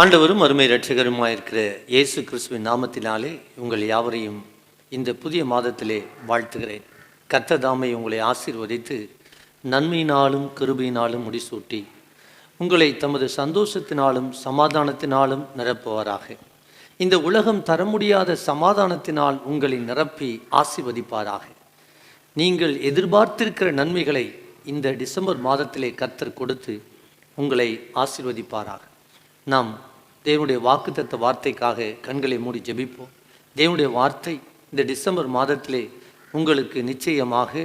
ஆண்டவரும் அருமை இரட்சகருமாயிருக்கிற இயேசு கிறிஸ்துவின் நாமத்தினாலே உங்கள் யாவரையும் இந்த புதிய மாதத்திலே வாழ்த்துகிறேன். கர்த்தர் தாமே உங்களை ஆசீர்வதித்து நன்மையினாலும் கிருபையினாலும் முடிசூட்டி உங்களை தமது சந்தோஷத்தினாலும் சமாதானத்தினாலும் நிரப்புவாராக. இந்த உலகம் தர முடியாத சமாதானத்தினால் உங்களை நிரப்பி ஆசீர்வதிப்பாராக. நீங்கள் எதிர்பார்த்திருக்கிற நன்மைகளை இந்த டிசம்பர் மாதத்திலே கர்த்தர் கொடுத்து உங்களை ஆசீர்வதிப்பாராக. நாம் தேவனுடைய வாக்குத்தத்த வார்த்தைக்காக கண்களை மூடி ஜெபிப்போம். தேவனுடைய வார்த்தை இந்த டிசம்பர் மாதத்திலே உங்களுக்கு நிச்சயமாக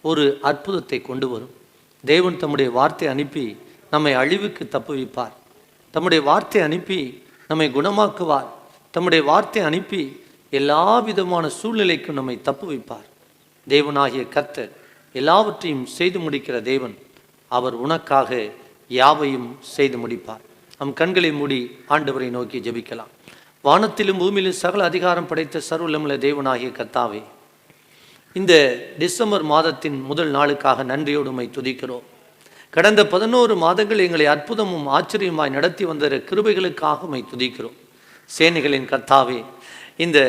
ஒரு அற்புதத்தை கொண்டு வரும். தேவன் தம்முடைய வார்த்தை அனுப்பி நம்மை அழிவுக்கு தப்புவிப்பார். தம்முடைய வார்த்தை அனுப்பி நம்மை குணமாக்குவார். தம்முடைய வார்த்தை அனுப்பி எல்லா விதமான சூழ்நிலைக்கும் நம்மை தப்புவிப்பார். தேவனாகிய கர்த்தர் எல்லாவற்றையும் செய்து முடிக்கிற தேவன். அவர் உனக்காக யாவையும் செய்து முடிப்பார். நம் கண்களை மூடி ஆண்டவரை நோக்கி ஜெபிக்கலாம். வானத்திலும் பூமியிலும் சகல அதிகாரம் படைத்த சர்வவல்லமையுள்ள தேவனாகிய கர்த்தாவே, இந்த டிசம்பர் மாதத்தின் முதல் நாளுக்காக நன்றியோடு உம்மை துதிக்கிறோம். கடந்த 11 மாதங்கள் எங்களை அற்புதமும் ஆச்சரியமாய் நடத்தி வந்த கிருபைகளுக்காக உம்மை துதிக்கிறோம். சேனைகளின் கர்த்தாவே, இந்த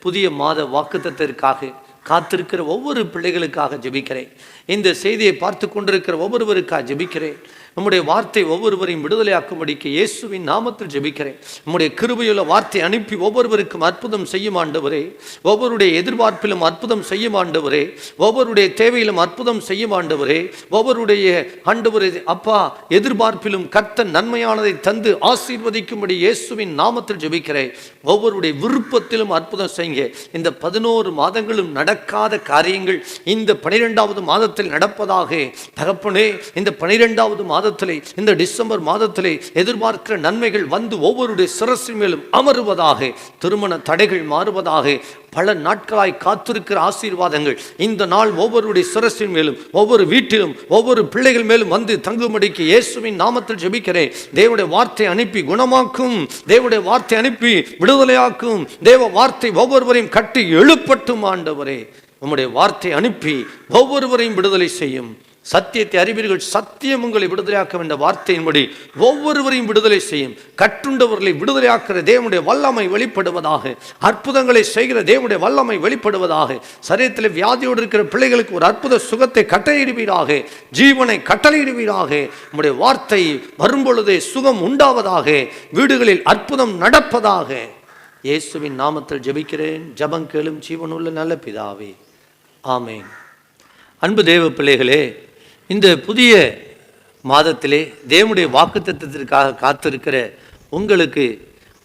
புதிய மாத வாக்குத்தத்திற்காக காத்திருக்கிற ஒவ்வொரு பிள்ளைகளுக்காக ஜெபிக்கிறேன். இந்த செய்தியை பார்த்து கொண்டிருக்கிற ஒவ்வொருவருக்காக ஜெபிக்கிறேன். நம்முடைய வார்த்தை ஒவ்வொருவரையும் விடுதலையாக்கும்படிக்கு இயேசுவின் நாமத்தில் ஜெபிக்கிறேன். நம்முடைய கிருபையுள்ள வார்த்தை அனுப்பி ஒவ்வொருவருக்கும் அற்புதம் செய்யும் ஆண்டவரே. ஒவ்வொருடைய எதிர்பார்ப்பிலும் அற்புதம் செய்யும் ஆண்டவரே. ஒவ்வொருடைய தேவையிலும் அற்புதம் செய்யும் ஆண்டவரே. ஒவ்வொருடைய ஆண்டவரே அப்பா எதிர்பார்ப்பிலும் கர்த்தர் நன்மையானதை தந்து ஆசீர்வதிக்கும்படி இயேசுவின் நாமத்தில் ஜெபிக்கிறேன். ஒவ்வொருடைய விருப்பத்திலும் அற்புதம் செய்யுங்க. இந்த 11 மாதங்களும் நடக்காத காரியங்கள் இந்த 12வது மாதத்தில் நடப்பதாக தகப்பனே. இந்த 12வது மாதத்திலே, இந்த டிசம்பர் மாதத்திலே எதிர்பார்க்கிற நன்மைகள் வந்து ஒவ்வொருடைய சிரசின் மேலும் அமருவதாக. திருமண தடைகள் மாறுவதாக. பல நாட்களாய் காத்திருக்கிற ஆசீர்வாதங்கள் இந்த நாள் ஒவ்வொருடைய சிரசின் மேலும், ஒவ்வொரு வீட்டிலும், ஒவ்வொரு பிள்ளைகள் மேலும் வந்து தங்கும்படிக்கு இயேசுவின் நாமத்தில் ஜெபிக்கிறேன். தேவனுடைய வார்த்தை அனுப்பி குணமாக்கும். தேவனுடைய வார்த்தை அனுப்பி விடுதலையாக்கும். தேவ வார்த்தை ஒவ்வொருவரையும் கட்டி எழுப்பட்டும் ஆண்டவரே. உம்முடைய வார்த்தை அனுப்பி ஒவ்வொருவரையும் விடுதலை செய்யும். சத்தியத்தை அறிவீர்கள், சத்தியம் உங்களை விடுதலையாக்க என்ற வார்த்தையின்படி ஒவ்வொருவரையும் விடுதலை செய்யும். கட்டுண்டவர்களை விடுதலையாக்கிற தேவனுடைய வல்லமை வெளிப்படுவதாக. அற்புதங்களை செய்கிற தேவனுடைய வல்லமை வெளிப்படுவதாக. சரீரத்தில் வியாதியோடு இருக்கிற பிள்ளைகளுக்கு ஒரு அற்புத சுகத்தை கட்டளையிடுவீராக. ஜீவனை கட்டளையிடுவீராக. நம்முடைய வார்த்தை வரும்பொழுதே சுகம் உண்டாவதாக. வீடுகளில் அற்புதம் நடப்பதாக. இயேசுவின் நாமத்தில் ஜெபிக்கிறேன். ஜெபம் கேளும் ஜீவனுள்ள நல்ல பிதாவே, ஆமென். அன்பு தேவ பிள்ளைகளே, இந்த புதிய மாதத்திலே தேவனுடைய வாக்குத்தத்தத்திற்காக காத்திருக்கிற உங்களுக்கு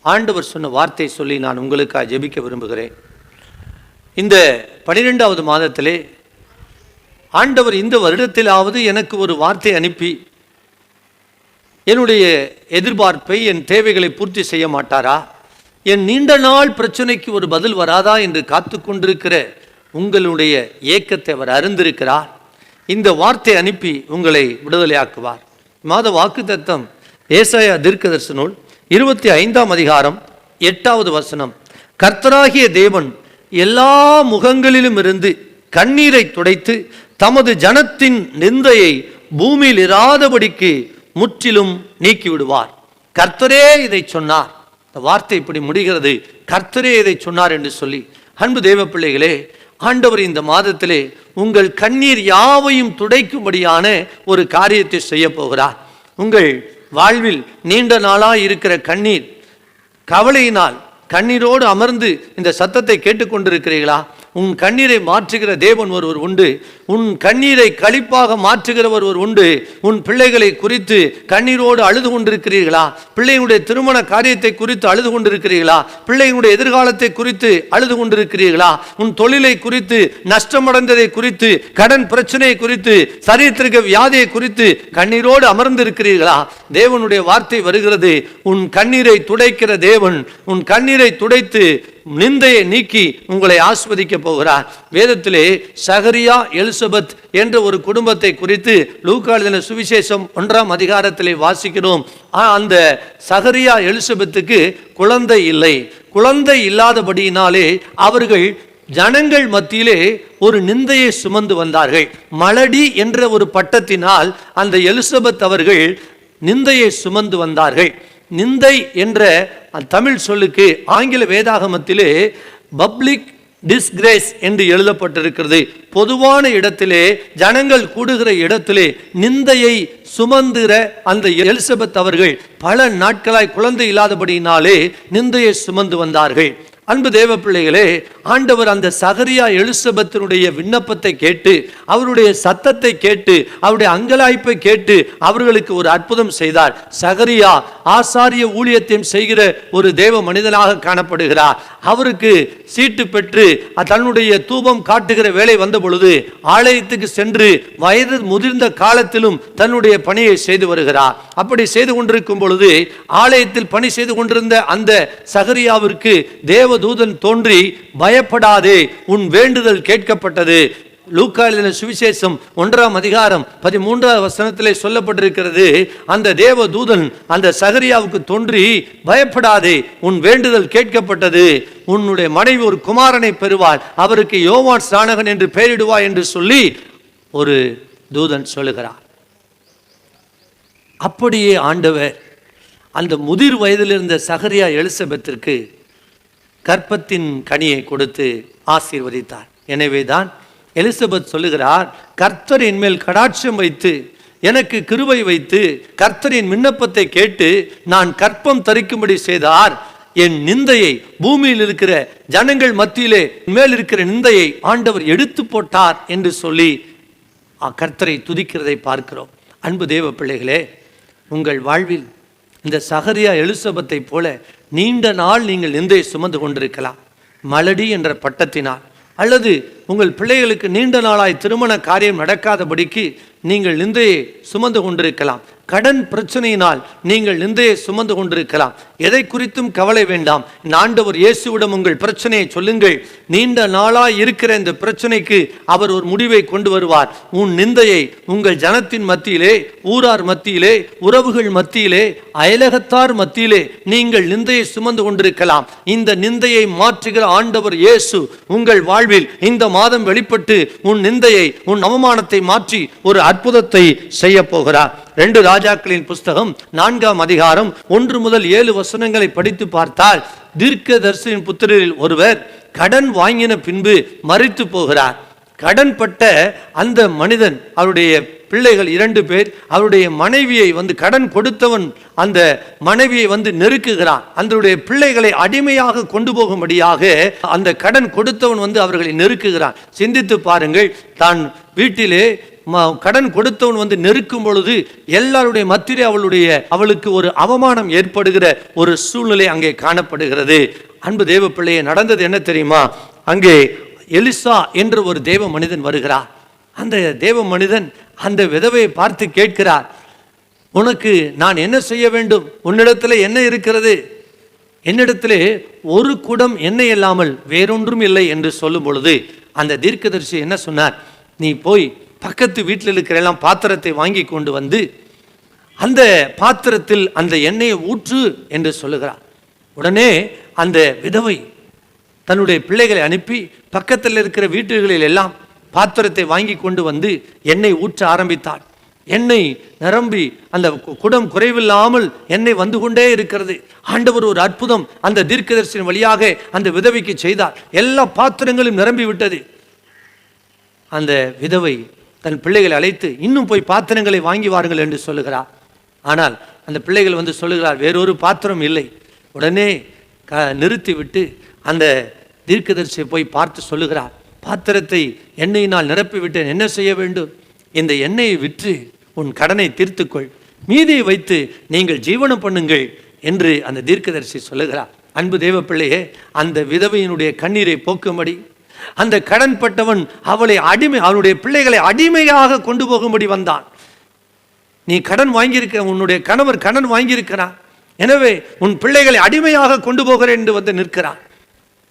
ஆண்டவர் சொன்ன வார்த்தை சொல்லி நான் உங்களுக்காக ஜெபிக்க விரும்புகிறேன். இந்த 12வது மாதத்திலே ஆண்டவர் இந்த வருடத்திலாவது எனக்கு ஒரு வார்த்தை அனுப்பி என்னுடைய எதிர்பார்ப்பை, என் தேவைகளை பூர்த்தி செய்ய மாட்டாரா? என் நீண்ட நாள் பிரச்சனைக்கு ஒரு பதில் வராதா என்று காத்து கொண்டிருக்கிற உங்களுடைய ஏக்கத்தை அவர் அறிந்திருக்கிறார். இந்த வார்த்தை அனுப்பி உங்களை விடுதலையாக்குவார். மாத வாக்குத்தத்தம் ஏசாயா தீர்க்கதரிசி நூல் 25ஆம் அதிகாரம் 8வது வசனம். கர்த்தராகிய தேவன் எல்லா முகங்களிலும் இருந்து கண்ணீரை துடைத்து தமது ஜனத்தின் நிந்தையை பூமியில் இராதபடிக்கு முற்றிலும் நீக்கிவிடுவார். கர்த்தரே இதை சொன்னார். இந்த வார்த்தை இப்படி முடிகிறது, கர்த்தரே இதை சொன்னார் என்று சொல்லி. அன்பு தேவ பிள்ளைகளே, ஆண்டவர் இந்த மாதத்திலே உங்கள் கண்ணீர் யாவையும் துடைக்கும்படியான ஒரு காரியத்தை செய்ய போகிறார். உங்கள் வாழ்வில் நீண்ட நாளாக இருக்கிற கண்ணீர், கவலையினால் கண்ணீரோடு அமர்ந்து இந்த சத்தத்தை கேட்டுக்கொண்டிருக்கிறீர்களா? உன் கண்ணீரை மாற்றுகிற தேவன் ஒருவர் உண்டு. உன் கண்ணீரை களிப்பாக மாற்றுகிற ஒருவர் உண்டு. உன் பிள்ளைகளை குறித்து கண்ணீரோடு அழுது கொண்டிருக்கிறீர்களா? பிள்ளைகளுடைய திருமண காரியத்தை குறித்து அழுது கொண்டிருக்கிறீர்களா? பிள்ளைகளுடைய எதிர்காலத்தை குறித்து அழுது கொண்டிருக்கிறீர்களா? உன் தொழிலை குறித்து, நஷ்டமடைந்ததை குறித்து, கடன் பிரச்சனையை குறித்து, சரீரத்திற்கு வியாதியை குறித்து கண்ணீரோடு அமர்ந்து இருக்கிறீர்களா? தேவனுடைய வார்த்தை வருகிறது. உன் கண்ணீரை துடைக்கிற தேவன் உன் கண்ணீரை துடைத்து நிந்தையை நீக்கி உங்களை ஆஸ்வதிக்க போகிறார். வேதத்திலே சகரியா, எலிசபெத் என்ற ஒரு குடும்பத்தை குறித்து லூக்கா எழுதின சுவிசேஷம் 1ஆம் அதிகாரத்திலே வாசிக்கிறோம். அந்த சகரியா எலிசபெத்துக்கு குழந்தை இல்லை. குழந்தை இல்லாதபடியினாலே அவர்கள் ஜனங்கள் மத்தியிலே ஒரு நிந்தையை சுமந்து வந்தார்கள். மலடி என்ற ஒரு பட்டத்தினால் அந்த எலிசபெத் அவர்கள் நிந்தையை சுமந்து வந்தார்கள். நிந்தை என்ற தமிழ் சொல்லுக்கு ஆங்கில வேதாகமத்திலே பப்ளிக் டிஸ்கிரேஸ் என்று எழுதப்பட்டிருக்கிறது. பொதுவான இடத்திலே, ஜனங்கள் கூடுகிற இடத்திலே நிந்தையை சுமந்துகிற அந்த எலிசபெத் அவர்கள் பல நாட்களாய் குழந்தை இல்லாதபடியினாலே நிந்தையை சுமந்து வந்தார்கள். அன்பு தேவ பிள்ளைகளே, ஆண்டவர் அந்த சகரியா எலிசபெத்தினுடைய விண்ணப்பத்தை கேட்டு, அவருடைய சத்தத்தை கேட்டு, அவருடைய அங்கலாய்ப்பை கேட்டு அவர்களுக்கு ஒரு அற்புதம் செய்தார். சகரியா ஆசாரிய ஊழியத்தையும் செய்கிற ஒரு தேவ மனிதனாக காணப்படுகிறார். அவருக்கு சீட்டு பெற்று தன்னுடைய தூபம் காட்டுகிற வேலை வந்த பொழுது ஆலயத்துக்கு சென்று வயது முதிர்ந்த காலத்திலும் தன்னுடைய பணியை செய்து வருகிறார். அப்படி செய்து கொண்டிருக்கும் பொழுது ஆலயத்தில் பணி செய்து கொண்டிருந்த அந்த சகரியாவிற்கு தேவதூதன் தோன்றி, பயப்படாதே, உன் வேண்டுதல் கேட்கப்பட்டது. லூக்கா எழுதின சுவிசேஷம் 1ஆம் அதிகாரம் 13ஆவது வசனத்திலே சொல்லப்பட்டிருக்கிறது. அந்த தேவதூதன் அந்த சகரியாவுக்கு தோன்றி, பயப்படாதே, உன் வேண்டுதல் கேட்கப்பட்டது, உன்னுடைய மனைவி ஒரு குமாரனை பெறுவாள், அவருக்கு யோவான் ஸ்நானகன் என்று பெயரிடுவாய் என்று சொல்லி ஒரு தூதன் சொல்லுகிறார். அப்படியே ஆண்டவர் அந்த முதிர் வயதில் இருந்த சகரியா எலிசபெத்திற்கு கற்பத்தின் கனியை கொடுத்து ஆசீர்வதித்தார். எனவேதான் எலிசபெத் சொல்லுகிறார், கர்த்தர் என் மேல் கடாட்சம் வைத்து எனக்கு கிருபை வைத்து கர்த்தரின் விண்ணப்பத்தை கேட்டு நான் கற்பம் தரிக்கும்படி செய்தார். என் நிந்தையை, பூமியில் இருக்கிற ஜனங்கள் மத்தியிலே மேல் இருக்கிற நிந்தையை ஆண்டவர் எடுத்து போட்டார் என்று சொல்லி கர்த்தரை துதிக்கிறதை பார்க்கிறோம். அன்பு தேவ பிள்ளைகளே, உங்கள் வாழ்வில் இந்த சகரியா எலிசபெத்தை போல நீண்ட நாள் நீங்கள் நிந்தையை சுமந்து கொண்டிருக்கலாம். மலடி என்ற பட்டத்தினால், அல்லது உங்கள் பிள்ளைகளுக்கு நீண்ட நாளாய் திருமண காரியம் நடக்காதபடிக்கு நீங்கள் நிந்தையை சுமந்து கொண்டிருக்கலாம். கடன் பிரச்சனையினால் நீங்கள் நிந்தையை சுமந்து கொண்டிருக்கலாம். எதை குறித்தும் கவலை வேண்டாம். ஆண்டவர் இயேசுவிடம் உங்கள் பிரச்சனையை சொல்லுங்கள். நீண்ட நாளாய் இருக்கிற இந்த பிரச்சனைக்கு அவர் ஒரு முடிவை கொண்டு வருவார். உன் நிந்தையை உங்கள் ஜனத்தின் மத்தியிலே, ஊரார் மத்தியிலே, உறவுகள் மத்தியிலே, அயலகத்தார் மத்தியிலே நீங்கள் நிந்தையை சுமந்து கொண்டிருக்கலாம். இந்த நிந்தையை மாற்றுகிற ஆண்டவர் இயேசு உங்கள் வாழ்வில் இந்த மாதம் வெளிப்பட்டு உன் நிந்தையை, உன் அவமானத்தை மாற்றி ஒரு அற்புதத்தை செய்ய போகிறார். 2 ராஜாக்களின் புஸ்தகம் 4ஆம் அதிகாரம் 1 முதல் 7 வசனங்களை படித்து பார்த்தால், தீர்க்கதரிசியின் புத்திரரில் ஒருவர் கடன் வாங்கின பின்பு மரித்து போகிறார். கடன் பட்ட அந்த மனிதன், அவருடைய பிள்ளைகள் 2 பேர், அவருடைய மனைவியை கடன் கொடுத்தவன் அந்த மனைவியை நெருக்குகிறான். அந்த பிள்ளைகளை அடிமையாக கொண்டு போகும்படியாக அந்த கடன் கொடுத்தவன் அவர்களை நெருக்குகிறான். சிந்தித்து பாருங்கள், தான் வீட்டிலே கடன் கொடுத்தவன் நெருக்கும் பொழுது எல்லாருடைய மத்தியிலே அவளுக்கு ஒரு அவமானம் ஏற்படுகிற ஒரு சூழ்நிலை அங்கே காணப்படுகிறது. அன்பு தேவ பிள்ளையே, நடந்தது என்ன தெரியுமா? அங்கே எலிசா என்ற ஒரு தேவ மனிதன் வருகிறார். அந்த தேவ மனிதன் அந்த விதவையை பார்த்து கேட்கிறார், உனக்கு நான் என்ன செய்ய வேண்டும்? உன்னிடத்தில் என்ன இருக்கிறது? என்னிடத்திலே ஒரு குடம் எண்ணெய் இல்லாமல் வேறொன்றும் இல்லை என்று சொல்லும் பொழுது அந்த தீர்க்கதரிசி என்ன சொன்னார்? நீ போய் பக்கத்து வீட்டில் இருக்கிற எல்லாம் பாத்திரத்தை வாங்கி கொண்டு வந்து அந்த பாத்திரத்தில் அந்த எண்ணெயை ஊற்று என்று சொல்லுகிறார். உடனே அந்த விதவை தன்னுடைய பிள்ளைகளை அனுப்பி பக்கத்தில் இருக்கிற வீட்டுகளில் எல்லாம் பாத்திரத்தை வாங்கி கொண்டு வந்து எண்ணெய் ஊற்ற ஆரம்பித்தாள். எண்ணெய் நிரம்பி அந்த குடம் குறைவில்லாமல் எண்ணெய் வந்து கொண்டே இருக்கிறது. ஆண்டவர் ஒரு அற்புதம் அந்த தீர்க்கதரிசியின் வழியாக அந்த விதவைக்கு செய்தார். எல்லா பாத்திரங்களும் நிரம்பி விட்டது. அந்த விதவை தன் பிள்ளைகளை அழைத்து இன்னும் போய் பாத்திரங்களை வாங்கி வாருங்கள் என்று சொல்லுகிறார். ஆனால் அந்த பிள்ளைகள் சொல்லுகிறார், வேறொரு பாத்திரம் இல்லை. உடனே நிறுத்திவிட்டு அந்த தீர்க்கதரிசியை போய் பார்த்து சொல்லுகிறார், பாத்திரத்தை எண்ணெயினால் நிரப்பி விட்டேன், என்ன செய்ய வேண்டும்? இந்த எண்ணெயை விற்று உன் கடனை தீர்த்துக்கொள், மீதியை வைத்து நீங்கள் ஜீவனம் பண்ணுங்கள் என்று அந்த தீர்க்கதரிசி சொல்லுகிறார். அன்பு தேவ பிள்ளையே, அந்த விதவையினுடைய கண்ணீரை போக்கும்படி அந்த கடன் பட்டவன் அவனுடைய பிள்ளைகளை அடிமையாக கொண்டு போகும்படி வந்தான். நீ கடன் வாங்கியிருக்க, உன்னுடைய கணவர் கடன் வாங்கியிருக்கிறான், எனவே உன் பிள்ளைகளை அடிமையாக கொண்டு போகிறேன் என்று நிற்கிறான்.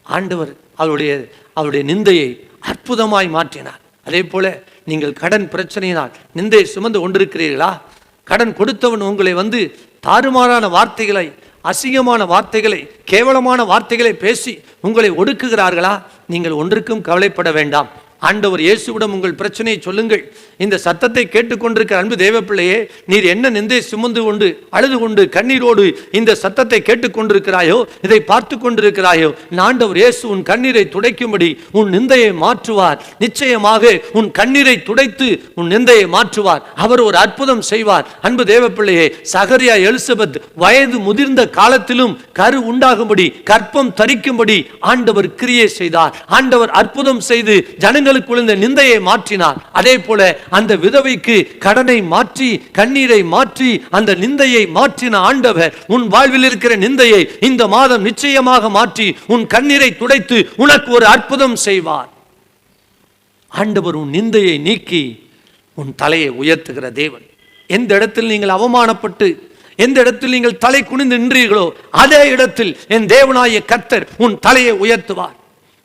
ஆண்டவர் அவருடைய நிந்தையை அற்புதமாய் மாற்றினார். அதே போல நீங்கள் கடன் பிரச்சனையினால் நிந்தையை சுமந்து கொண்டிருக்கிறீர்களா? கடன் கொடுத்தவன் உங்களை தாறுமாறான வார்த்தைகளை, அசிங்கமான வார்த்தைகளை, கேவலமான வார்த்தைகளை பேசி உங்களை ஒடுக்குகிறார்களா? நீங்கள் ஒன்றுக்கும் கவலைப்பட வேண்டாம். ஆண்டவர் இயேசுவிடம் உங்கள் பிரச்சனையை சொல்லுங்கள். இந்த சத்தத்தை கேட்டுக்கொண்டிருக்கிற அன்பு தேவ பிள்ளையே, நீர் என்ன நிந்தை சுமந்து கொண்டு அழுது கொண்டு கண்ணீரோடு இந்த சத்தத்தை கேட்டுக்கொண்டிருக்கிறாயோ, இதை பார்த்து கொண்டிருக்கிறாயோ, ஆண்டவர் இயேசு உன் கண்ணீரை துடைக்கும்படி உன் நிந்தையை மாற்றுவார். நிச்சயமாக உன் கண்ணீரை துடைத்து உன் நிந்தையை மாற்றுவார். அவர் ஒரு அற்புதம் செய்வார். அன்பு தேவ பிள்ளையே, சகரியா எலிசபெத் வயது முதிர்ந்த காலத்திலும் கரு உண்டாகும்படி கற்பம் தரிக்கும்படி ஆண்டவர் கிரியை செய்தார். ஆண்டவர் அற்புதம் செய்து ஜனங்களுக்கு இந்த நிந்தையை மாற்றினார். அதே போல அந்த விதவைக்கு கடனை மாற்றி கண்ணீரை மாற்றி அந்த நிந்தையை மாற்றின ஆண்டவர் உன் வாழ்வில் இருக்கிற நிந்தையை இந்த மாதம் நிச்சயமாக மாற்றி உன் கண்ணீரை துடைத்து உனக்கு ஒரு அற்புதம் செய்வார். ஆண்டவர் உன் நிந்தையை நீக்கி உன் தலையை உயர்த்துகிற தேவன். எந்த இடத்தில் நீங்கள் அவமானப்பட்டு எந்த இடத்தில் நீங்கள் தலை குனிந்து நின்றீர்களோ அதே இடத்தில் என் தேவனாகிய கர்த்தர் உன் தலையை உயர்த்துவார்.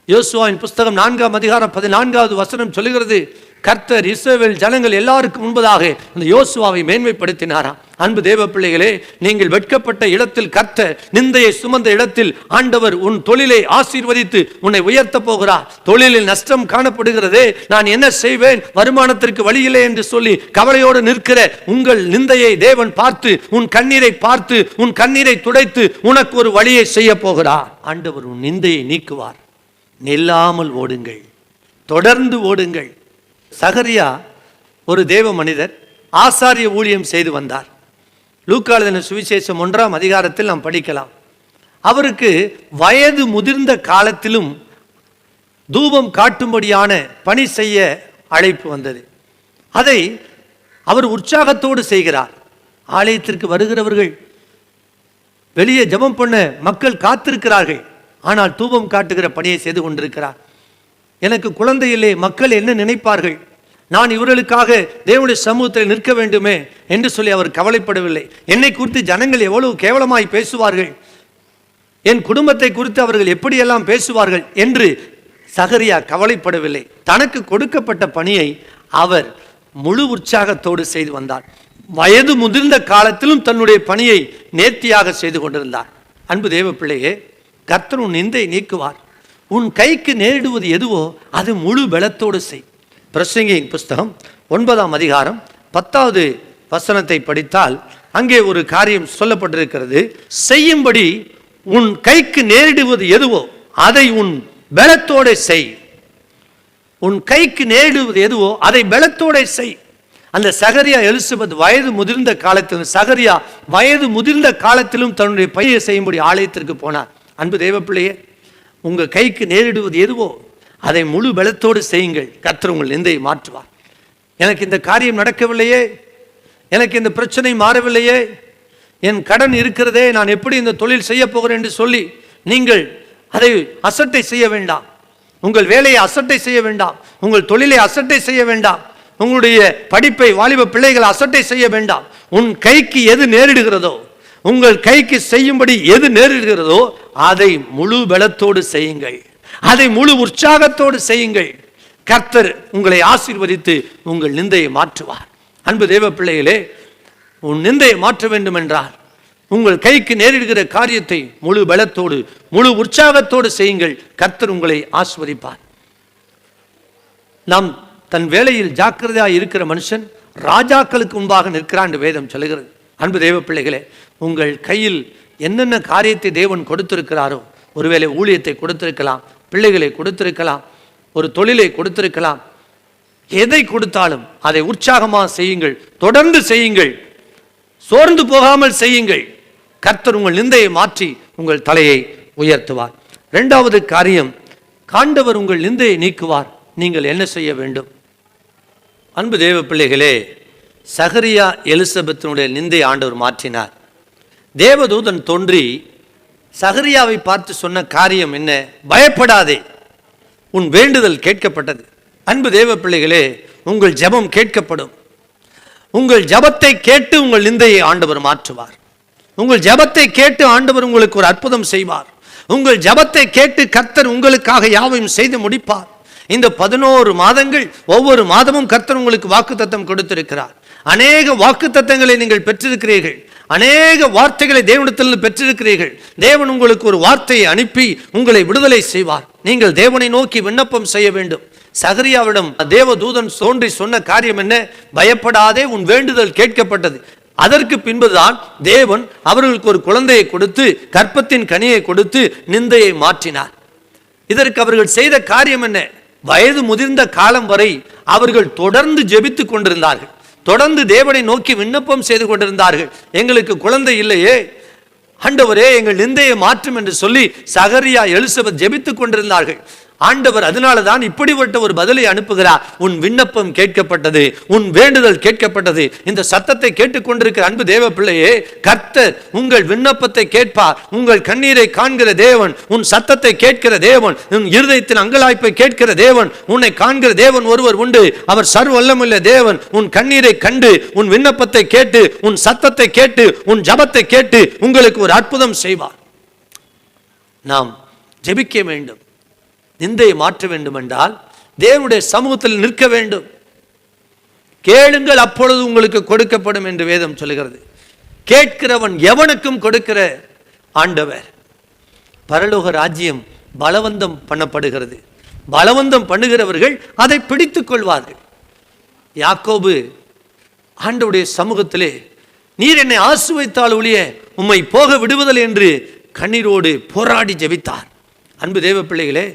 யோசுவாவின் புஸ்தகம் 4ஆம் அதிகாரம் 14வது வசனம் சொல்லுகிறது, கர்த்தர் இஸ்ரவேல் ஜனங்கள் எல்லாருக்கும் முன்பதாக அந்த யோசுவாவை மேன்மைப்படுத்தினாராம். அன்பு தேவ பிள்ளைகளே, நீங்கள் வெட்கப்பட்ட இடத்தில் கர்த்தர் நிந்தையை சுமந்த இடத்தில் ஆண்டவர் உன் தொழிலை ஆசீர்வதித்து உன்னை உயர்த்த போகிறார். தொழிலில் நஷ்டம் காணப்படுகிறதே, நான் என்ன செய்வேன், வருமானத்திற்கு வழியில்லை என்று சொல்லி கவலையோடு நிற்கிற உங்கள் நிந்தையை தேவன் பார்த்து உன் கண்ணீரை பார்த்து உன் கண்ணீரை துடைத்து உனக்கு ஒரு வழியை செய்ய போகிறார். ஆண்டவர் உன் நிந்தையை நீக்குவார். நில்லாமல் ஓடுங்கள், தொடர்ந்து ஓடுங்கள். சகரியா ஒரு தேவ மனிதர், ஆசாரிய ஊழியம் செய்து வந்தார். லூக்கா எழுதின சுவிசேஷம் 1ஆம் அதிகாரத்தில் நாம் படிக்கலாம். அவருக்கு வயது முதிர்ந்த காலத்திலும் தூபம் காட்டும்படியான பணி செய்ய அழைப்பு வந்தது. அதை அவர் உற்சாகத்தோடு செய்கிறார். ஆலயத்திற்கு வருகிறவர்கள், வெளியே ஜெபம் பண்ண மக்கள் காத்திருக்கிறார்கள். ஆனால் தூபம் காட்டுகிற பணியை செய்து கொண்டிருக்கிறார். எனக்கு குழந்தை இல்லை, மக்கள் என்ன நினைப்பார்கள், நான் இவர்களுக்காக தேவனுடைய சமூகத்தில் நிற்க வேண்டுமே என்று சொல்லி அவர் கவலைப்படவில்லை. என்னை குறித்து ஜனங்கள் எவ்வளவு கேவலமாய் பேசுவார்கள், என் குடும்பத்தை குறித்து அவர்கள் எப்படியெல்லாம் பேசுவார்கள் என்று சகரியா கவலைப்படவில்லை. தனக்கு கொடுக்கப்பட்ட பணியை அவர் முழு உற்சாகத்தோடு செய்து வந்தார். வயது முதிர்ந்த காலத்திலும் தன்னுடைய பணியை நேர்த்தியாக செய்து கொண்டிருந்தார். அன்பு தேவ பிள்ளையே, கர்த்தர் உன் நிந்தை நீக்குவார். உன் கைக்கு நேரிடுவது எதுவோ அது முழு பலத்தோடு செய். பிரசங்கியின் புஸ்தகம் 9ஆம் அதிகாரம் 10வது வசனத்தை படித்தால் அங்கே ஒரு காரியம் சொல்லப்பட்டிருக்கிறது. செய்யும்படி உன் கைக்கு நேரிடுவது எதுவோ அதை உன் பலத்தோட செய். உன் கைக்கு நேரிடுவது எதுவோ அதை பலத்தோட செய். அந்த சகரியா எலிசபெத் வயது முதிர்ந்த காலத்திலும் சகரியா வயது முதிர்ந்த காலத்திலும் தன்னுடைய பணியை செய்யும்படி ஆலயத்திற்கு போனார். அன்பு தேவ பிள்ளையே, உங்கள் கைக்கு நேரிடுவது எதுவோ அதை முழு பலத்தோடு செய்யுங்கள். கர்த்தர் உங்கள் நிந்தையை மாற்றுவார். எனக்கு இந்த காரியம் நடக்கவில்லையே, எனக்கு இந்த பிரச்சனை மாறவில்லையே, என் கடன் இருக்கிறதே, நான் எப்படி இந்த தொழில் செய்ய போகிறேன் என்று சொல்லி நீங்கள் அதை அசட்டை செய்ய வேண்டாம். உங்கள் வேலையை அசட்டை செய்ய வேண்டாம். உங்கள் தொழிலை அசட்டை செய்ய வேண்டாம். உங்களுடைய படிப்பை, வாலிப பிள்ளைகளை அசட்டை செய்ய வேண்டாம். உன் கைக்கு எது நேரிடுகிறதோ, உங்கள் கைக்கு செய்யும்படி எது நேரிடுகிறதோ அதை முழு பலத்தோடு செய்யுங்கள். அதை முழு உற்சாகத்தோடு செய்யுங்கள். கர்த்தர் உங்களை ஆசீர்வதித்து உங்கள் நிந்தையை மாற்றுவார். அன்பு தேவ பிள்ளைகளே, உன் நிந்தையை மாற்ற வேண்டும் என்றால் உங்கள் கைக்கு நேரிடுகிற காரியத்தை முழு பலத்தோடு முழு உற்சாகத்தோடு செய்யுங்கள். கர்த்தர் உங்களை ஆசீர்வதிப்பார். நாம் தன் வேலையில் ஜாக்கிரதையாக இருக்கிற மனுஷன் ராஜாக்களுக்கு முன்பாக நிற்கிறான் என்று வேதம் சொல்லுகிறது. அன்பு தேவ பிள்ளைகளே, உங்கள் கையில் என்னென்ன காரியத்தை தேவன் கொடுத்திருக்கிறாரோ, ஒருவேளை ஊழியத்தை கொடுத்திருக்கலாம், பிள்ளைகளை கொடுத்திருக்கலாம், ஒரு தொழிலை கொடுத்திருக்கலாம், எதை கொடுத்தாலும் அதை உற்சாகமாக செய்யுங்கள், தொடர்ந்து செய்யுங்கள், சோர்ந்து போகாமல் செய்யுங்கள். கர்த்தர் உங்கள் நிந்தையை மாற்றி உங்கள் தலையை உயர்த்துவார். 2வது காரியம், ஆண்டவர் உங்கள் நிந்தையை நீக்குவார். நீங்கள் என்ன செய்ய வேண்டும்? அன்பு தேவ பிள்ளைகளே, சகரியா எலிசபெத்தினுடைய நிந்தை ஆண்டவர் மாற்றினார். தேவதூதன் தோன்றி சகரியாவை பார்த்து சொன்ன காரியம் என்ன? பயப்படாதே, உன் வேண்டுதல் கேட்கப்பட்டது. அன்பு தேவ பிள்ளைகளே, உங்கள் ஜெபம் கேட்கப்படும். உங்கள் ஜெபத்தை கேட்டு உங்கள் நிந்தையை ஆண்டவர் மாற்றுவார். உங்கள் ஜெபத்தை கேட்டு ஆண்டவர் உங்களுக்கு ஒரு அற்புதம் செய்வார். உங்கள் ஜெபத்தை கேட்டு கர்த்தர் உங்களுக்காக யாவையும் செய்து முடிப்பார். இந்த 11 மாதங்கள் ஒவ்வொரு மாதமும் கர்த்தர் உங்களுக்கு வாக்குத்தத்தம் கொடுத்திருக்கிறார். அநேக வாக்குத்தத்தங்களை நீங்கள் பெற்றிருக்கிறீர்கள். அநேக வார்த்தைகளை தேவனிடத்தில் பெற்றிருக்கிறீர்கள். தேவன் உங்களுக்கு ஒரு வார்த்தையை அனுப்பி உங்களை விடுதலை செய்வார். நீங்கள் தேவனை நோக்கி விண்ணப்பம் செய்ய வேண்டும். சகரியாவிடம் தேவதூதன் தோன்றி சொன்ன காரியம் என்ன? பயப்படாதே, உன் வேண்டுதல் கேட்கப்பட்டது. அதற்கு பின்புதான் தேவன் அவர்களுக்கு ஒரு குழந்தையை கொடுத்து கற்பத்தின் கனியை கொடுத்து நிந்தையை மாற்றினார். இதற்கு அவர்கள் செய்த காரியம் என்ன? வயது முதிர்ந்த காலம் வரை அவர்கள் தொடர்ந்து ஜெபித்துக் கொண்டிருந்தார்கள். தொடர்ந்து தேவனை நோக்கி விண்ணப்பம் செய்து கொண்டிருந்தார்கள். எங்களுக்கு குழந்தை இல்லையே, ஆண்டவரே எங்கள் நிந்தையை மாற்றும் என்று சொல்லி சகரியா எலிசபெத் ஜெபித்துக் கொண்டிருந்தார்கள். ஆண்டவர் அதனாலதான் இப்படிப்பட்ட ஒரு பதிலை அனுப்புகிறார். உன் விண்ணப்பம் கேட்கப்பட்டது, உன் வேண்டுதல் கேட்கப்பட்டது. இந்த சத்தத்தை கேட்டுக்கொண்டிருக்கிற அன்பு தேவ பிள்ளையே, கர்த்தர் உங்கள் விண்ணப்பத்தை கேட்பார். உங்கள் கண்ணீரை காண்கிற தேவன், உன் சத்தத்தை கேட்கிற தேவன், உன் இருதயத்தின் அங்கலாய்ப்பை கேட்கிற தேவன், உன்னை காண்கிற தேவன் ஒருவர் உண்டு. அவர் சர்வ வல்லமையுள்ள தேவன். உன் கண்ணீரை கண்டு, உன் விண்ணப்பத்தை கேட்டு, உன் சத்தத்தை கேட்டு, உன் ஜபத்தை கேட்டு உங்களுக்கு ஒரு அற்புதம் செய்வார். நாம் ஜெபிக்க வேண்டும். நிந்தையை மாற்ற வேண்டும் என்றால் தேவனுடைய சமூகத்தில் நிற்க வேண்டும். கேளுங்கள், அப்பொழுது உங்களுக்கு கொடுக்கப்படும் என்று வேதம் சொல்கிறது. கேட்கிறவன் எவனுக்கும் கொடுக்கிற ஆண்டவர். பரலோக ராஜ்யம் பலவந்தம் பண்ணப்படுகிறது. பலவந்தம் பண்ணுகிறவர்கள் அதை பிடித்துக் கொள்வார்கள். யாக்கோபு ஆண்டவருடைய சமூகத்திலே, நீர் என்னை ஆசீர்வதித்தால் ஒழிய உம்மை போக விடுவதில்லை என்று கண்ணீரோடு போராடி ஜெபித்தார். அன்பு தேவ பிள்ளைகளே,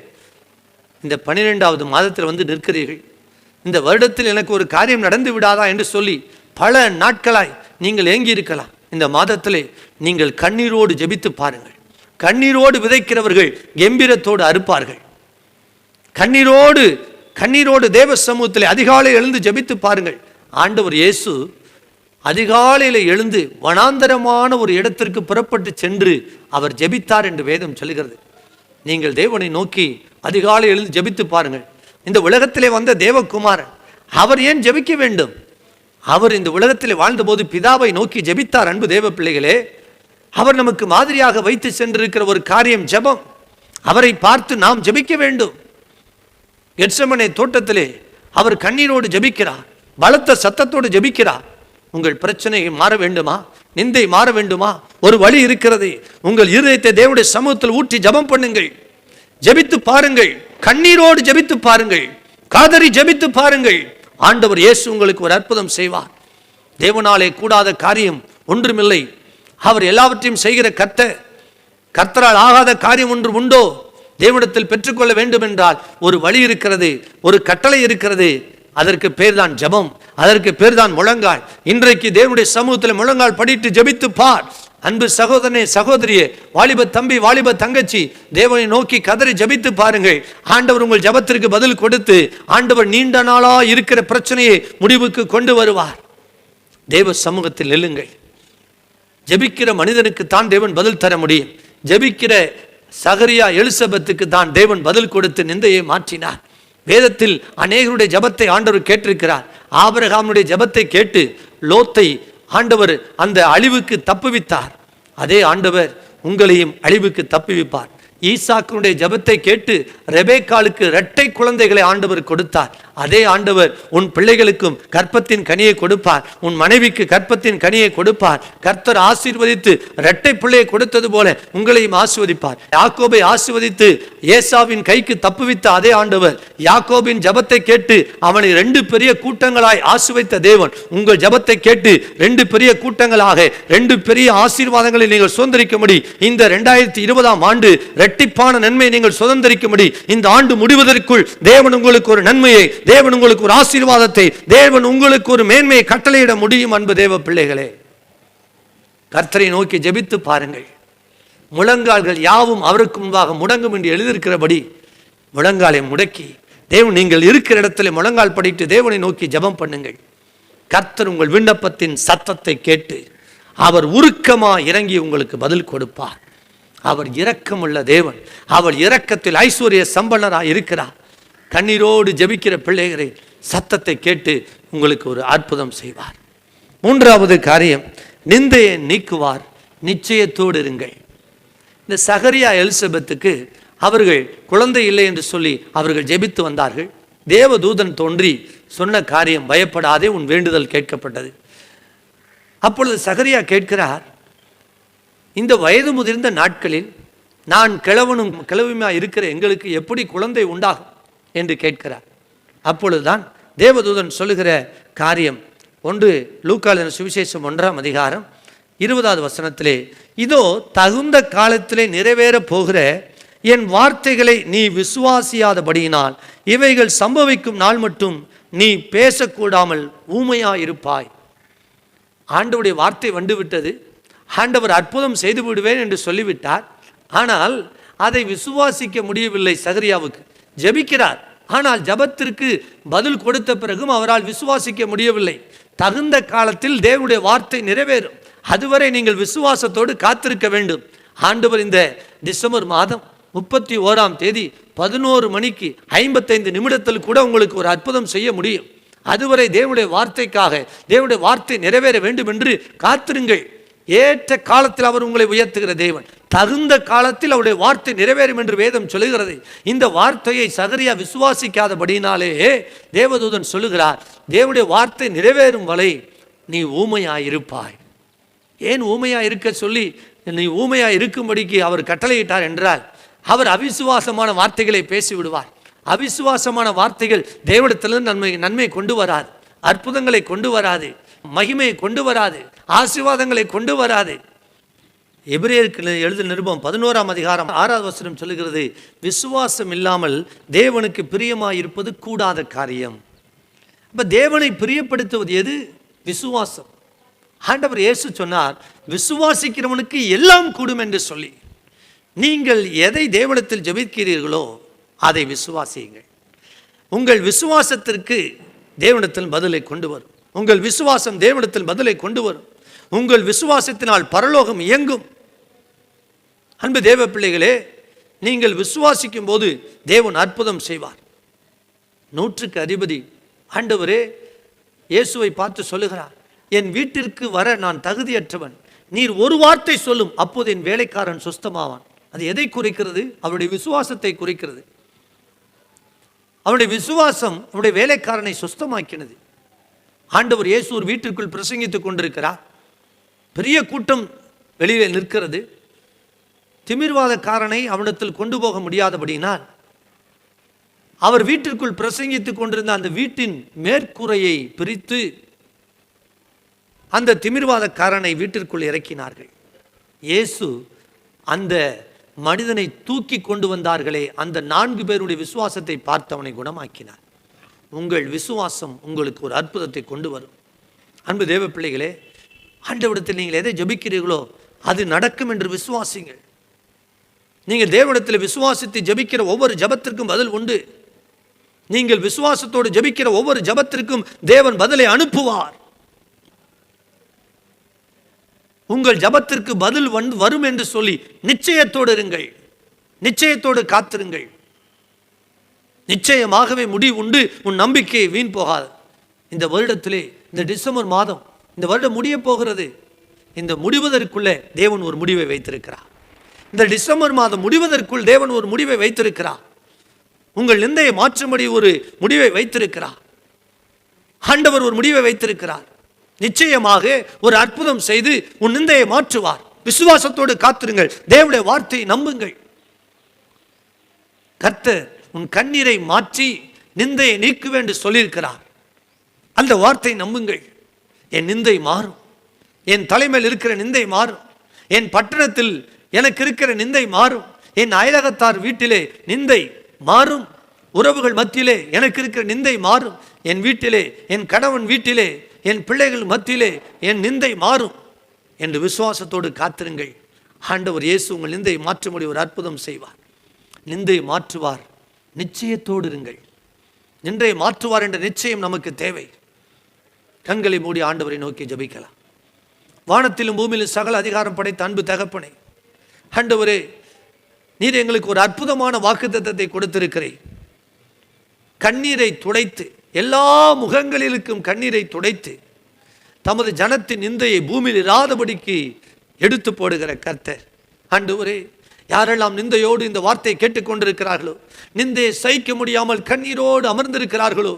இந்த 12வது மாதத்தில் வந்து நிற்கிறீர்கள். இந்த வருடத்தில் எனக்கு ஒரு காரியம் நடந்து விடாதா என்று சொல்லி பல நாட்களாய் நீங்கள் ஏங்கி இருக்கலாம். இந்த மாதத்திலே நீங்கள் கண்ணீரோடு ஜெபித்து பாருங்கள். கண்ணீரோடு விதைக்கிறவர்கள் கம்பீரத்தோடு அறுப்பார்கள். கண்ணீரோடு தேவ சமூகத்திலே அதிகாலை எழுந்து ஜெபித்து பாருங்கள். ஆண்டவர் இயேசு அதிகாலையில் எழுந்து வனாந்தரமான ஒரு இடத்திற்கு புறப்பட்டு சென்று அவர் ஜெபித்தார் என்று வேதம் சொல்கிறது. நீங்கள் தேவனை நோக்கி அதிகாலை எழுந்து ஜெபித்து பாருங்கள். இந்த உலகத்திலே வந்த தேவகுமாரன் அவர் ஏன் ஜெபிக்க வேண்டும்? அவர் இந்த உலகத்திலே வாழ்ந்தபோது பிதாவை நோக்கி ஜெபித்தார். அன்பு தேவ பிள்ளைகளே, அவர் நமக்கு மாதிரியாக வைத்து சென்றிருக்கிற ஒரு காரியம் ஜெபம். அவரை பார்த்து நாம் ஜெபிக்க வேண்டும். கெத்செமனே தோட்டத்திலே அவர் கண்ணீரோடு ஜெபிக்கிறார், பலத்த சத்தத்தோடு ஜெபிக்கிறார். உங்கள் பிரச்சனை மாற வேண்டுமா? நிந்தை மாற வேண்டுமா? ஒரு வழி இருக்கிறது. உங்கள் இருதயத்தை தேவனுடைய சமூகத்தில் ஊற்றி ஜெபம் பண்ணுங்கள். ஜெபித்து பாருங்கள். கண்ணீரோடு ஜெபித்து பாருங்கள். காதறி ஜெபித்து பாருங்கள். ஆண்டவர் இயேசு உங்களுக்கு ஒரு அற்புதம் செய்வார். தேவனாலே கூடாத காரியம் ஒன்றுமில்லை. அவர் எல்லாவற்றையும் செய்கிற கர்த்தரால் ஆகாத காரியம் ஒன்று உண்டோ? தேவனிடத்தில் பெற்றுக்கொள்ள வேண்டும் என்றால் ஒரு வழி இருக்கிறது, ஒரு கட்டளை இருக்கிறது. அதற்கு பேர் தான் ஜெபம், அதற்கு பேர் தான் முழங்கால். இன்றைக்கு தேவனுடைய சமூகத்தில் முழங்கால் படிட்டு ஜெபித்து பார். அன்பு சகோதரனே, சகோதரியே, வாலிப தம்பி, வாலிப தங்கச்சி, தேவனை நோக்கி கதறி ஜெபித்து பாருங்கள். ஆண்டவர் உங்கள் ஜெபத்திற்கு பதில் கொடுத்து ஆண்டவர் நீண்ட நாளா இருக்கிற பிரச்சனையை முடிவுக்கு கொண்டு வருவார். தேவ சமூகத்தில் நில்லுங்கள். ஜெபிக்கிற மனிதனுக்கு தான் தேவன் பதில் தர முடியும். ஜெபிக்கிற சகரியா எலிசபெத்துக்கு தான் தேவன் பதில் கொடுத்து நிந்தையை மாற்றினார். வேதத்தில் அநேகருடைய ஜெபத்தை ஆண்டவர் கேட்டிருக்கிறார். ஆபிரகாமுடைய ஜெபத்தை கேட்டு லோத்தை ஆண்டவர் அந்த அழிவுக்கு தப்புவித்தார். அதே ஆண்டவர் உங்களையும் அழிவுக்கு தப்புவிப்பார். ஈசாக்குடைய ஜெபத்தை கேட்டு ரெபேக்காளுக்கு இரட்டை குழந்தைகளை ஆண்டவர் கொடுத்தார். அதே ஆண்டவர் உன் பிள்ளைகளுக்கும் கற்பத்தின் கனியை கொடுப்பார். உன் மனைவிக்கு கற்பத்தின் கனியை கொடுப்பார். கர்த்தர் ஆசீர்வதித்து இரட்டை பிள்ளையை கொடுத்தது போல உங்களையும் ஆசீர்வதிப்பார். யாக்கோபை ஆசீர்வதித்து ஏசாவின் கைக்கு தப்புவித்த அதே ஆண்டவர் யாக்கோபின் ஜெபத்தை கேட்டு அவனை 2 பெரிய கூட்டங்களாய் ஆசீர்வதித்த தேவன் உங்கள் ஜெபத்தை கேட்டு 2 பெரிய கூட்டங்களாக 2 பெரிய ஆசீர்வாதங்களை நீங்கள் சுதந்திரிக்க முடியும். இந்த 2020ஆம் ஆண்டு இரட்டிப்பான நன்மையை நீங்கள் சுதந்திரிக்க முடியும். இந்த ஆண்டு முடிவதற்குள் தேவன் உங்களுக்கு ஒரு நன்மையை, தேவன் உங்களுக்கு ஒரு ஆசீர்வாதத்தை, தேவன் உங்களுக்கு ஒரு மேன்மையை கட்டளையிட முடியும். அன்பு தேவ பிள்ளைகளே, கர்த்தரை நோக்கி ஜெபித்து பாருங்கள். முழங்கால்கள் யாவும் அவருக்கு முன்பாக முடங்கும் என்று எழுதியிருக்கிறபடி முழங்காலை முடக்கி தேவன் நீங்கள் இருக்கிற இடத்துல முழங்கால் படிட்டு தேவனை நோக்கி ஜெபம் பண்ணுங்கள். கர்த்தர் உங்கள் விண்ணப்பத்தின் சத்தத்தை கேட்டு அவர் உருக்கமா இறங்கி உங்களுக்கு பதில் கொடுப்பார். அவர் இரக்கமுள்ள தேவன். அவர் இரக்கத்தில் ஐஸ்வர்ய சம்பன்னராக இருக்கிறார். கண்ணீரோடு ஜெபிக்கிற பிள்ளைகளை சத்தத்தை கேட்டு உங்களுக்கு ஒரு அற்புதம் செய்வார். 3வது காரியம், நிந்தையை நீக்குவார். நிச்சயத்தோடு இருங்கள். இந்த சகரியா எலிசபெத்துக்கு அவர்கள் குழந்தை இல்லை என்று சொல்லி அவர்கள் ஜெபித்து வந்தார்கள். தேவதூதன் தோன்றி சொன்ன காரியம், பயப்படாதே, உன் வேண்டுதல் கேட்கப்பட்டது. அப்பொழுது சகரியா கேட்கிறார், இந்த வயது முதிர்ந்த நாட்களில் நான் கிழவனும் கிழவியுமா இருக்கிற எங்களுக்கு எப்படி குழந்தை உண்டாகும் என்று கேட்கிறார். அப்பொழுதுதான் தேவதூதன் சொல்லுகிற காரியம் 1 லூக்கா எழுதின சுவிசேஷம் 1ஆம் அதிகாரம் 20வது வசனத்திலே, இதோ தகுந்த காலத்திலே நிறைவேறப் போகிற என் வார்த்தைகளை நீ விசுவாசியாதபடியினால் இவைகள் சம்பவிக்கும் நாள் மட்டும் நீ பேசக்கூடாமல் ஊமையாயிருப்பாய். ஆண்டவருடைய வார்த்தை வந்துவிட்டது, ஆண்டவர் அற்புதம் செய்து விடுவேன் என்று சொல்லிவிட்டார். ஆனால் அதை விசுவாசிக்க முடியவில்லை. சகரியாவுக்கு ஜெபிக்கிறார், ஆனால் ஜபத்திற்கு பதில் கொடுத்த பிறகும் அவரால் விசுவாசிக்க முடியவில்லை. தகுந்த காலத்தில் தேவனுடைய வார்த்தை நிறைவேறும், அதுவரை நீங்கள் விசுவாசத்தோடு காத்திருக்க வேண்டும். ஆண்டவர் இந்த டிசம்பர் மாதம் 31ஆம் தேதி 11 மணிக்கு 55 நிமிடத்தில் கூட உங்களுக்கு ஒரு அற்புதம் செய்ய முடியும். அதுவரை தேவனுடைய வார்த்தைக்காக, தேவனுடைய வார்த்தை நிறைவேற வேண்டும் என்று காத்திருங்கள். ஏற்ற காலத்தில் அவர் உங்களை உயர்த்துகிற தேவன். தகுந்த காலத்தில் அவருடைய வார்த்தை நிறைவேறும் என்று வேதம் சொல்லுகிறது. இந்த வார்த்தையை சகரியா விசுவாசிக்காதபடினாலே தேவதூதன் சொல்லுகிறார், தேவனுடைய வார்த்தை நிறைவேறும் வரை நீ ஊமையாயிருப்பாய். ஏன் ஊமையா இருக்க சொல்லி நீ ஊமையா இருக்கும்படிக்கு அவர் கட்டளையிட்டார் என்றால், அவர் அவிசுவாசமான வார்த்தைகளை பேசிவிடுவார். அவிசுவாசமான வார்த்தைகள் தேவனிடத்திலிருந்து நன்மை கொண்டு வராது, அற்புதங்களை கொண்டு வராது, மகிமையை கொண்டு வராது, ஆசீர்வாதங்களை கொண்டு வராது. எபிரேயருக்கு எழுதின நிருபம் 11ஆம் அதிகாரம் 6வது வசனம் சொல்லுகிறது, விசுவாசம் இல்லாமல் தேவனுக்கு பிரியமாயிருப்பது கூடாத காரியம். அப்ப தேவனை பிரியப்படுத்துவது எது? விசுவாசம். ஆண்டவர் இயேசு சொன்னார், விசுவாசிக்கிறவனுக்கு எல்லாம் கூடும் என்று சொல்லி. நீங்கள் எதை தேவனிடத்தில் ஜெபிக்கிறீர்களோ அதை விசுவாசியுங்கள். உங்கள் விசுவாசத்திற்கு தேவனிடத்தில் பதிலை கொண்டு வரும். உங்கள் விசுவாசம் தேவனிடத்தில் பதிலை கொண்டு வரும். உங்கள் விசுவாசத்தினால் பரலோகம் இயங்கும். அன்பு தேவ பிள்ளைகளே, நீங்கள் விசுவாசிக்கும் போது தேவன் அற்புதம் செய்வார். 100க்கு அதிபதி ஆண்டவரே இயேசுவை பார்த்து சொல்லுகிறார், என் வீட்டிற்கு வர நான் தகுதியற்றவன், நீர் ஒரு வார்த்தை சொல்லும், அப்போது என் வேலைக்காரன் சுஸ்தமாவான். அது எதை குறிக்கிறது? அவருடைய விசுவாசத்தை குறிக்கிறது. அவருடைய விசுவாசம் அவருடைய வேலைக்காரனை சுஸ்தமாக்கினது. ஆண்டவர் இயேசு ஒரு வீட்டிற்குள் பிரசங்கித்துக் கொண்டிருக்கிறார். பெரிய கூட்டம் வெளியே நிற்கிறது. திமிர்வாதக்காரனை அவனிடத்தில் கொண்டு போக முடியாதபடினால் அவர் வீட்டிற்குள் பிரசங்கித்துக் கொண்டிருந்த அந்த வீட்டின் மேற்கூரையை பிரித்து அந்த திமிர்வாதக்காரனை வீட்டிற்குள் இறக்கினார்கள். இயேசு அந்த மனிதனை தூக்கி கொண்டு வந்தார்களே, அந்த 4 பேருடைய விசுவாசத்தை பார்த்து அவனை குணமாக்கினார். உங்கள் விசுவாசம் உங்களுக்கு ஒரு அற்புதத்தை கொண்டு வரும். அன்பு தேவ பிள்ளைகளே, ஆண்டவரிடத்தில் நீங்கள் எதை ஜெபிக்கிறீர்களோ அது நடக்கும் என்று விசுவாசிங்கள். நீங்கள் தேவனிடத்தில் விசுவாசித்து ஜெபிக்கிற ஒவ்வொரு ஜெபத்திற்கும் பதில் உண்டு. நீங்கள் விசுவாசத்தோடு ஜெபிக்கிற ஒவ்வொரு ஜெபத்திற்கும் தேவன் பதிலை அனுப்புவார். உங்கள் ஜெபத்திற்கு பதில் வரும் என்று சொல்லி நிச்சயத்தோடு இருங்கள், நிச்சயத்தோடு காத்திருங்கள். நிச்சயமாகவே முடிவு உண்டு. உன் நம்பிக்கையை வீண் போகாது. இந்த வருடத்திலே, இந்த டிசம்பர் மாதம், இந்த வருடம் முடிய போகிறது. இந்த முடிவதற்குள்ளே தேவன் ஒரு முடிவை வைத்திருக்கிறார். இந்த டிசம்பர் மாதம் முடிவதற்குள் தேவன் ஒரு முடிவை வைத்திருக்கிறார். உங்கள் நிந்தையை மாற்றும்படி ஒரு முடிவை வைத்திருக்கிறார். ஆண்டவர் ஒரு முடிவை வைத்திருக்கிறார். நிச்சயமாக ஒரு அற்புதம் செய்து உன் நிந்தையை மாற்றுவார். விசுவாசத்தோடு காத்திருங்கள். தேவனுடைய வார்த்தையை நம்புங்கள். கர்த்தர் உன் கண்ணீரை மாற்றி நிந்தையை நீக்குவேன் என்று சொல்லியிருக்கிறார். அந்த வார்த்தை நம்புங்கள். என் நிந்தை மாறும். என் தலைமையில் இருக்கிற நிந்தை மாறும். என் பட்டணத்தில் எனக்கு இருக்கிற நிந்தை மாறும். என் அயலகத்தார் வீட்டிலே நிந்தை மாறும். உறவுகள் மத்தியிலே எனக்கு இருக்கிற நிந்தை மாறும். என் வீட்டிலே, என் கணவன் வீட்டிலே, என் பிள்ளைகள் மத்தியிலே என் நிந்தை மாறும் என்று விசுவாசத்தோடு காத்திருங்கள். ஆண்டவர் இயேசு உங்கள் நிந்தையை மாற்றும்படி ஒரு அற்புதம் செய்வார். நிந்தை மாற்றுவார். நிச்சயத்தோடு இருங்கள். நிந்தையை மாற்றுவார் என்ற நிச்சயம் நமக்கு தேவை. கண்களை மூடி ஆண்டவரை நோக்கி ஜெபிக்கலாம். வானத்திலும் பூமியிலும் சகல அதிகாரம் படைத்த அன்பு தகப்பனே, ஆண்டவரே, நீர் எங்களுக்கு ஒரு அற்புதமான வாக்குத்தத்தத்தை கொடுத்திருக்கிறீர். கண்ணீரை துடைத்து, எல்லா முகங்களிலும் கண்ணீரை துடைத்து, தமது ஜனத்தின் நிந்தையை பூமியில் இராதபடிக்கு எடுத்து போடுகிற கர்த்தர். ஆண்டவரே, யாரெல்லாம் நிந்தையோடு இந்த வார்த்தையை கேட்டுக்கொண்டிருக்கிறார்களோ, நிந்தையை சகிக்க முடியாமல் கண்ணீரோடு அமர்ந்திருக்கிறார்களோ,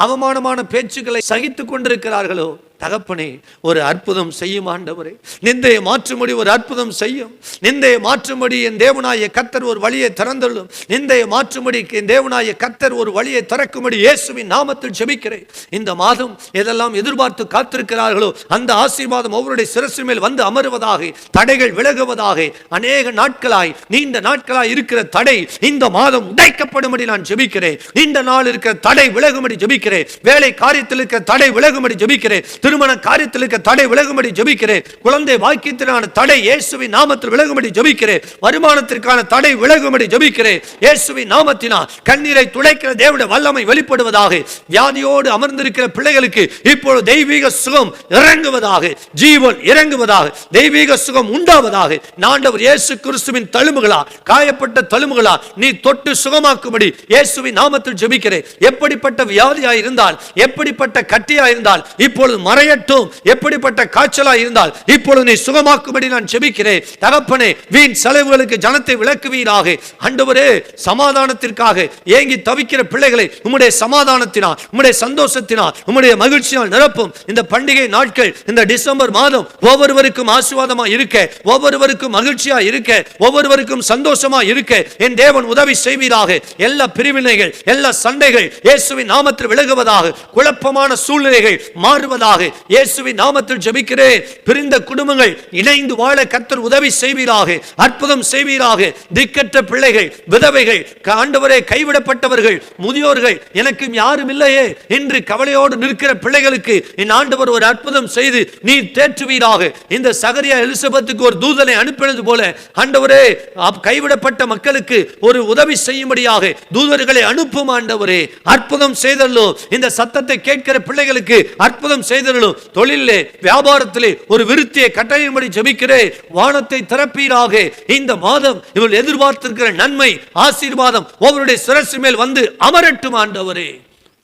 அவமானமான பேச்சுக்களை சகித்து கொண்டிருக்கிறார்களோ, தகப்பனே, ஒரு அற்புதம் செய்யும் ஆண்டவரே. நிந்தையை மாற்றும்படி ஒரு அற்புதம் செய்யும். நிந்தையை மாற்றும்படி என் தேவனாய கர்த்தர் ஒரு வழியை திறந்துள்ளும். நிந்தையை மாற்றும்படி என் தேவனாய கர்த்தர் ஒரு வழியை திறக்கும்படி இயேசுவின் நாமத்தில் ஜெபிக்கிறேன். இந்த மாதம் எதெல்லாம் எதிர்பார்த்து காத்திருக்கிறார்களோ அந்த ஆசீர்வாதம் ஒவ்வொருடைய சிரசு மேல் வந்து அமருவதாக, தடைகள் விலகுவதாக. அநேக நாட்களாய், நீண்ட நாட்களாய் இருக்கிற தடை இந்த மாதம் உடைக்கப்படும்படி நான் ஜெபிக்கிறேன். நீண்ட நாள் இருக்கிற தடை விலகும்படி ஜெபிக்கிறேன். வேலை காரியத்தில் இருக்கிற தடை விலகும்படி ஜெபிக்கிறேன். திருமண காரியத்தில் இருக்கிற தடை விலகும்படி ஜெபிக்கிறேன். குழந்தை வாக்கியத்திற்கான தடை இயேசுவின் நாமத்தில் விலகும்படி ஜெபிக்கிறேன். வருமானத்திற்கான தடை விலகும்படி ஜெபிக்கிறேன். இயேசுவின் நாமத்தினால் கண்ணீரை துடைக்கிற தேவனுடைய வல்லமை வெளிப்படுவதாக. வியாதியோடு அமர்ந்திருக்கிற பிள்ளைகளுக்கு இப்பொழுது தெய்வீக சுகம் இறங்குவதாக, ஜீவன் இறங்குவதாக, தெய்வீக சுகம் உண்டாவதாக. ஆண்டவர் இயேசு கிறிஸ்துவின் தழும்புகளா, காயப்பட்ட தழும்புகளா நீ தொட்டு சுகமாக்கும்படி இயேசுவின் நாமத்தில் ஜெபிக்கிறேன். எப்படிப்பட்ட வியாதியாய் இருந்தால், எப்படிப்பட்ட கட்டியாய் இருந்தால் இப்பொழுது மறையட்டும். எப்படிப்பட்ட காய்ச்சலாய் இருந்தால் இப்பொழுது நீ சுகமாக்கும்படி நான் ஜெபிக்கிறேன். தகப்பனே, வீண் செலவுகளுக்கு ஜனத்தை விலக்குவீராக. ஆண்டவரே, சமாதானத்திற்காக ஏங்கி தவிக்கிற பிள்ளைகளை உம்முடைய சமாதானத்தினால், உம்முடைய சந்தோஷத்தினால், உம்முடைய மகிழ்ச்சியால் நிரப்பும். இந்த பண்டிகை நாட்கள், இந்த டிசம்பர் மாதம் ஒவ்வொருவருக்கும் ஆசீர்வாதமா இருக்க, ஒவ்வொருவருக்கும் மகிழ்ச்சியா இருக்க, ஒவ்வொருவருக்கும் சந்தோஷமா இருக்க என் தேவன் உதவி செய்வீராக. எல்லா பிரிவினைகள், எல்லா சண்டைகள் இயேசுவின் நாமத்தில் விலகுவதாக. குழப்பமான சூழ்நிலைகள் மாறுவதாக. இயேசுவின் நாமத்தில் ஜெபிக்கிறேன். பிரிந்த குடும்பங்கள் இணைந்து வாழ கர்த்தர் உதவி செய்வீராக. அற்புதம் செய்வீராக. திக்கற்ற பிள்ளைகள், விதவைகள், ஆண்டவரே கைவிடப்பட்டவர்கள், முதியோர்கள், எனக்கு யாரும் இல்லையே என்று கவலையோடு நிற்கிற பிள்ளைகளுக்கு என் ஆண்டவர் ஒரு அற்புதம் செய்து நீர் தேற்றுவீராக. இந்த சகரியா எலிசபெத்துக்கு ஒரு தூதனை அனுப்பினது போல ஆண்டவரே, கைவிடப்பட்ட மக்களுக்கு ஒரு உதவி செய்யும்படியாக தூதர்களை அனுப்பும் ஆண்டவரே. அற்புதம் செய்தல்லோ. இந்த சத்தத்தை கேட்கிற பிள்ளைகளுக்கு அற்புதம் செய்தல்லோ. தொழிலே, வியாபாரத்திலே ஒரு விருத்தியை கட்டளையிடும்படி ஜெபிக்கிறேன். வானத்தை திறப்பீராக. இந்த மாதம் இவர்கள் எதிர்பார்த்திருக்கிற நன்மை, ஆசீர்வாதம் ஒவ்வொருடைய சிரசு மேல் வந்து அமரட்டும் ஆண்டவரே.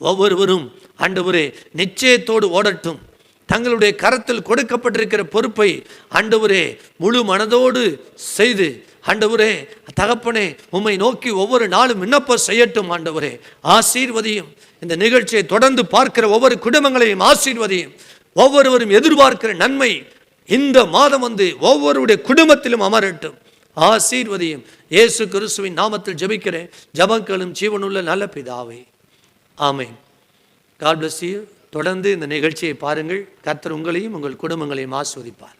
ஒவ்வொருவரும் ஆண்டவரே நிச்சயத்தோடு ஓடட்டும். தங்களுடைய கரத்தில் கொடுக்கப்பட்டிருக்கிற பொறுப்பை ஆண்டவரே முழு மனதோடு செய்து ஆண்டவரே தகப்பனே உம்மை நோக்கி ஒவ்வொரு நாளும் விண்ணப்பம் செய்யட்டும். ஆண்டவரே ஆசீர்வதியும். இந்த நிகழ்ச்சியை தொடர்ந்து பார்க்கிற ஒவ்வொரு குடும்பங்களையும் ஆசீர்வதியும். ஒவ்வொருவரும் எதிர்பார்க்கிற நன்மை இந்த மாதம் வந்து ஒவ்வொருடைய குடும்பத்திலும் அமரட்டும். ஆசீர்வதியும். இயேசு கிறிஸ்துவின் நாமத்தில் ஜெபிக்கிறேன். ஜெபங்களும் ஜீவனுள்ள நல்ல பிதாவே, ஆமென். God bless you. தொடர்ந்து இந்த நிகழ்ச்சியை பாருங்கள். கர்த்தர் உங்களையும் உங்கள் குடும்பங்களையும் ஆசீர்வதிப்பார்.